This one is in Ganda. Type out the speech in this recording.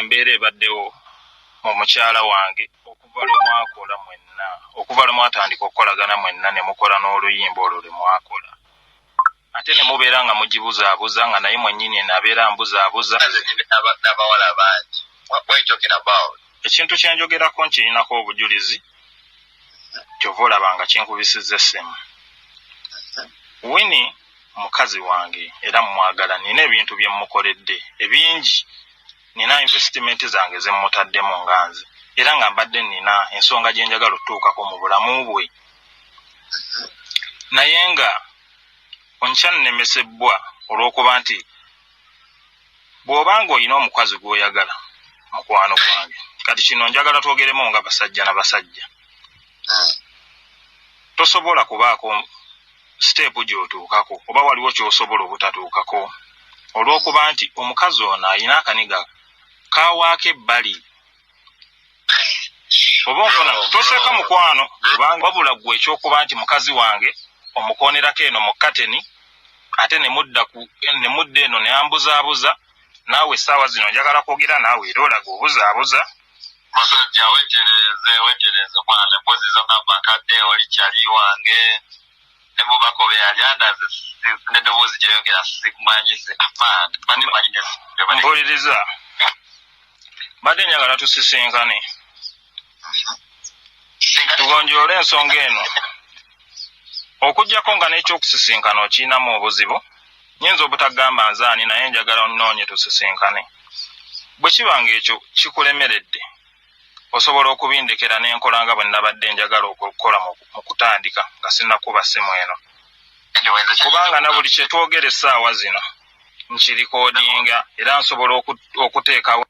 embeera ebaddewo mu mukyala wange okuva lwe mwakola mwenna, okuva lwe mwatandika okukolagana mwenna ne mukola n'oluyimba olwo lwe mwakola, ate ne mubeera nga mugibuzaabuza nga naye mwennyini enabeera mbuzaabuza. Ekintu kye njogerako nkirinako obujulizi, kyova olaba nga kinkubisizza essimu. Winnie mukazi wange era mmwagala, nina ebintu bye mmukoledde ebingi, nina investimenti zange ze mmutaddemu nga nze, era nga mbadde nina ensonga gye njagala otuukako mu bulamu bwe. Naye nga onkyannemesebwa olw'okuba nti bw'obanga olina omukazi gw'oyagala mukwano gwange, kati kino njagala twogeremu nga basajja na basajja, tosobola kubaako siteepu gy'otuukako oba waliwo ky'osobola obutatuukako, olw'okuba nti omukazi ono alina akaniga kaawaako ebbali. Oba ofuna toseeka mukwano kubanga wabula ggwe ekyokuba nti mukazi wange omukoonerako eno mu kateni, ate ne mudda eno ne ambuzaabuza, naawe essaawa zino njagala kwogera naawe era olaga obuzaabuza. Musajja weetereze mwana, emboozi zonna bakadde oli kyali wange ne mubako be yali andaze n'eddoboozi gyeyogera sikumanyise afaani manyi ne mpuliriza, badde njagala tusisinkane tugonjoole ensonga eno. Okuggyako nga n'ekyokusisinkana okiyinamu obuzibu, nyinza obutagamba nzaani naye njagala onnoonye tusisinkane. Bwe kiba ng'ekyo kikulemeredde, osobola okubindekera n'enkola nga bwe nabadde njagala okukola mu kutandika nga sinnakuba ssimu eno, kubanga na buli kye twogera essaawa zino nkirikoodinga era nsobola okuteekawo